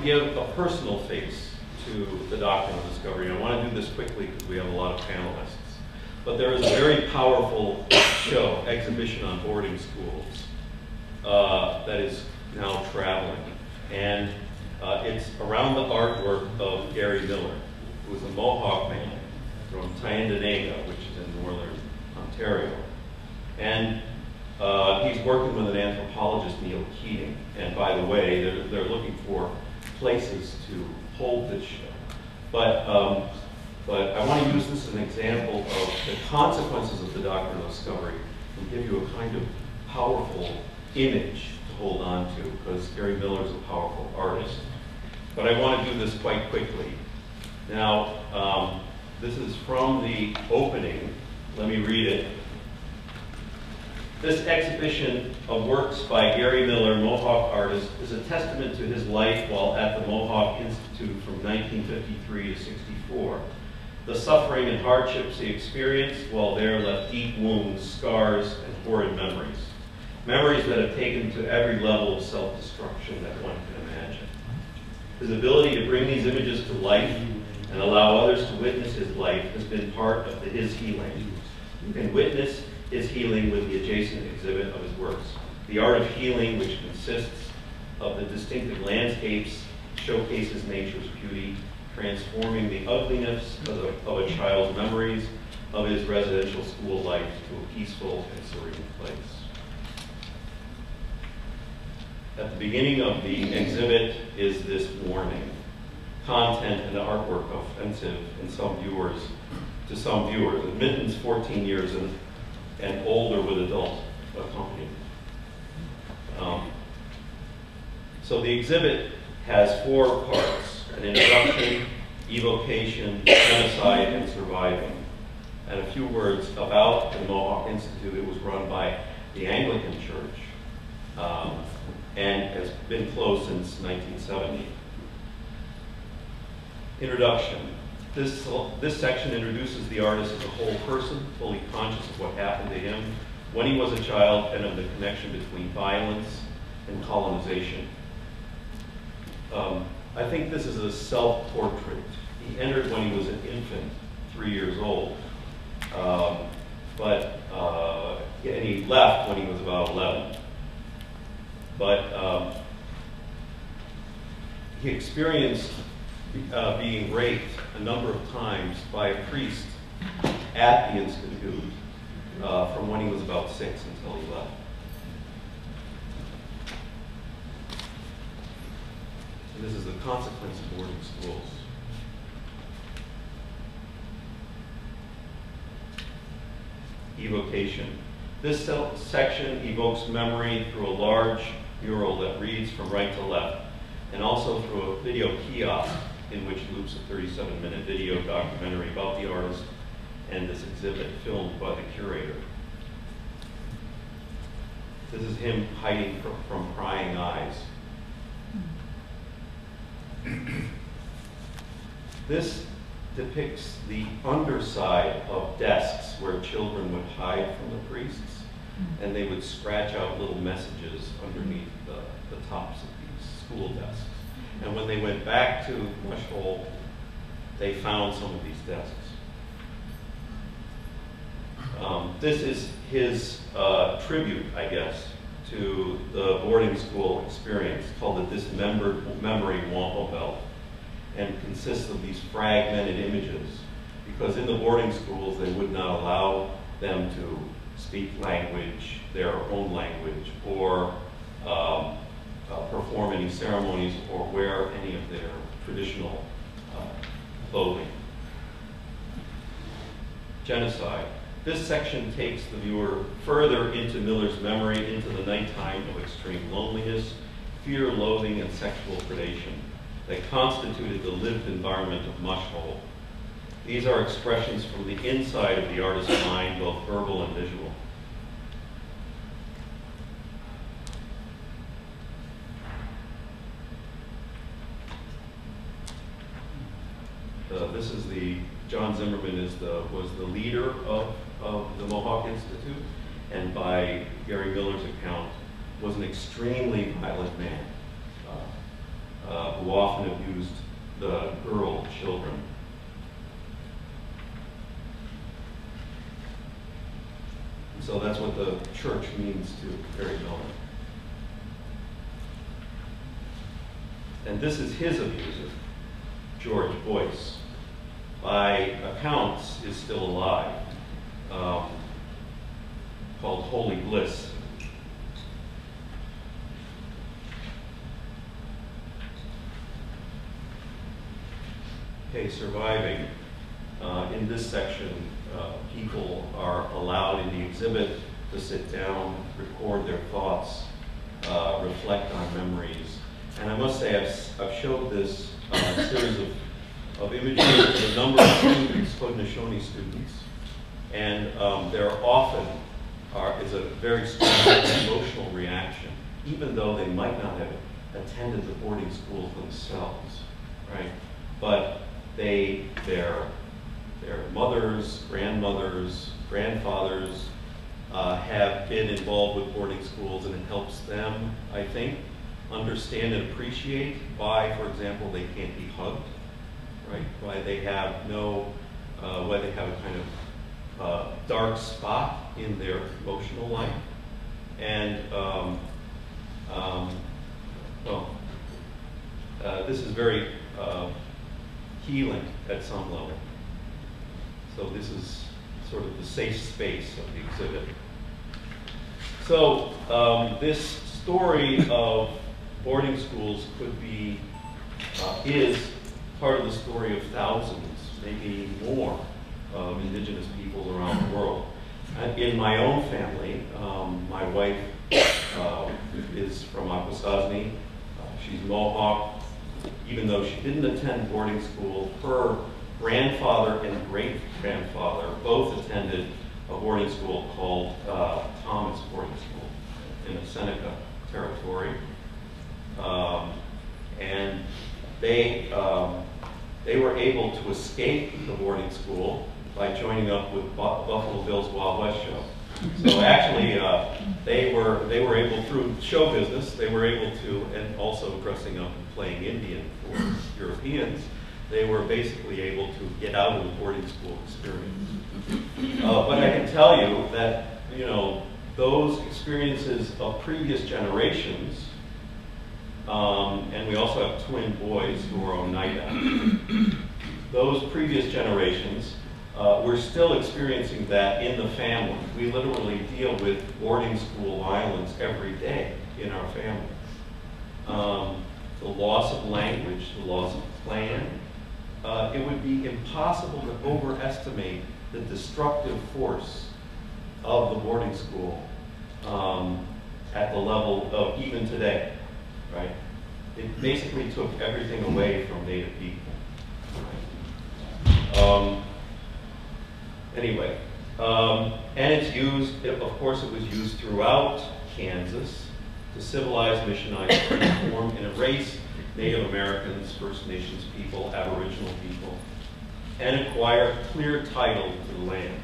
give a personal face to the doctrine of discovery. And I want to do this quickly because we have a lot of panelists. But there is a very powerful show, exhibition on boarding schools that is now traveling. And it's around the artwork of Gary Miller, who is a Mohawk man from Onondaga, which is in northern Ontario. And he's working with an anthropologist, Neil Keating. And by the way, they're looking for places to hold this show. But I want to use this as an example of the consequences of the doctrine of discovery and give you a kind of powerful image to hold on to, because Gary Miller is a powerful artist. But I want to do this quite quickly. Now, this is from the opening. Let me read it. This exhibition of works by Gary Miller, Mohawk artist, is a testament to his life while at the Mohawk Institute from 1953 to 64. The suffering and hardships he experienced while there left deep wounds, scars, and horrid memories. Memories that have taken to every level of self-destruction that one can imagine. His ability to bring these images to life and allow others to witness his life has been part of his healing. You can witness his healing with the adjacent exhibit of his works. The Art of Healing, which consists of the distinctive landscapes, showcases nature's beauty, transforming the ugliness of a child's memories of his residential school life to a peaceful and serene place. At the beginning of the exhibit is this warning. Content and artwork offensive to some viewers. Admittance 14 years and older with adult accompaniment. So the exhibit has 4 parts: an introduction, evocation, genocide, and surviving. And a few words about the Mohawk Institute. It was run by the Anglican Church and has been closed since 1970. Introduction. This section introduces the artist as a whole person, fully conscious of what happened to him when he was a child and of the connection between violence and colonization. I think this is a self-portrait. He entered when he was an infant, 3 years old, and he left when he was about 11. But he experienced being raped a number of times by a priest at the Institute from when he was about 6 until he left. And this is the consequence of boarding schools. Evocation. This section evokes memory through a large mural that reads from right to left, and also through a video kiosk in which loops a 37-minute video documentary about the artist and this exhibit filmed by the curator. This is him hiding from prying eyes. This depicts the underside of desks where children would hide from the priests, and they would scratch out little messages underneath the tops of these school desks. And when they went back to Mush Hole, they found some of these desks. This is his tribute, I guess, to the boarding school experience called the Dismembered Memory Wampum Belt, and consists of these fragmented images, because in the boarding schools they would not allow them to speak language, their own language, or perform any ceremonies or wear any of their traditional clothing. Genocide. This section takes the viewer further into Miller's memory, into the nighttime of extreme loneliness, fear, loathing, and sexual predation that constituted the lived environment of Mush Hole. These are expressions from the inside of the artist's mind, both verbal and visual. This is John Zimmerman was the leader of the Mohawk Institute, and by Gary Miller's account, was an extremely violent man. who often abused the girl children. And so that's what the church means to Perry Miller. And this is his abuser, George Boyce. By accounts, is still alive, called Holy Bliss. Okay, surviving. In this section, people are allowed in the exhibit to sit down, record their thoughts, reflect on memories. And I must say, I've showed this series of images to a number of students, Haudenosaunee students, and there often is a very strong emotional reaction, even though they might not have attended the boarding schools themselves, right? But their mothers, grandmothers, grandfathers have been involved with boarding schools, and it helps them, I think, understand and appreciate why, for example, they can't be hugged, right? Why they have why they have a kind of dark spot in their emotional life. And this is very healing at some level. So this is sort of the safe space of the exhibit. So this story of boarding schools could be, is part of the story of thousands, maybe more, of indigenous peoples around the world. In my own family, my wife is from Akwesasne. She's Mohawk. Even though she didn't attend boarding school, her grandfather and great-grandfather both attended a boarding school called Thomas Boarding School in the Seneca Territory. And they were able to escape the boarding school by joining up with Buffalo Bill's Wild West show. So actually, they were able, through show business, they were able to, and also dressing up and playing Indian for Europeans, they were basically able to get out of the boarding school experience. But I can tell you that, you know, those experiences of previous generations, and we also have twin boys who are Oneida, those previous generations, we're still experiencing that in the family. We literally deal with boarding school violence every day in our family. The loss of language, the loss of clan. It would be impossible to overestimate the destructive force of the boarding school at the level of even today, right? It basically took everything away from Native people. Right? Anyway, and it's used, of course it was used throughout Kansas to civilize, missionize, transform, and erase Native Americans, First Nations people, Aboriginal people, and acquire clear title to the land.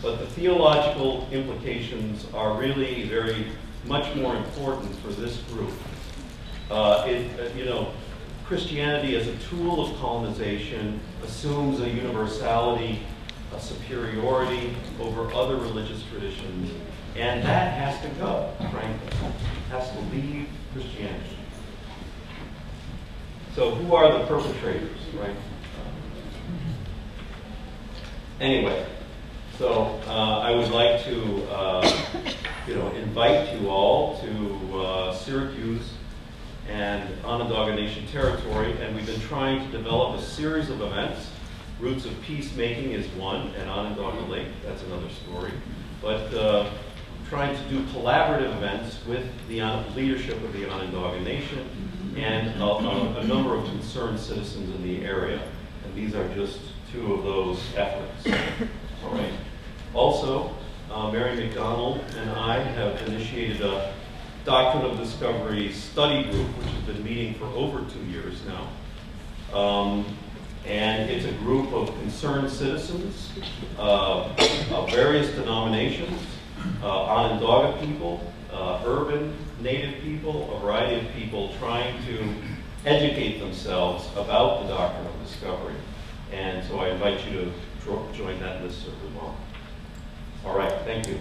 But the theological implications are really very much more important for this group. You know, Christianity as a tool of colonization assumes a universality, a superiority over other religious traditions, and that has to go, frankly. It has to leave Christianity. So who are the perpetrators, right? Anyway, so I would like to invite you all to Syracuse and Onondaga Nation territory, and we've been trying to develop a series of events. Roots of Peacemaking is one, and Onondaga Lake, that's another story. But trying to do collaborative events with the leadership of the Onondaga Nation and a number of concerned citizens in the area. And these are just two of those efforts. All right. Also, Mary McDonald and I have initiated a Doctrine of Discovery study group, which has been meeting for over 2 years now. And it's a group of concerned citizens of various denominations, Onondaga people, urban Native people, a variety of people trying to educate themselves about the doctrine of discovery. And so I invite you to join that listserv as well. All right, thank you.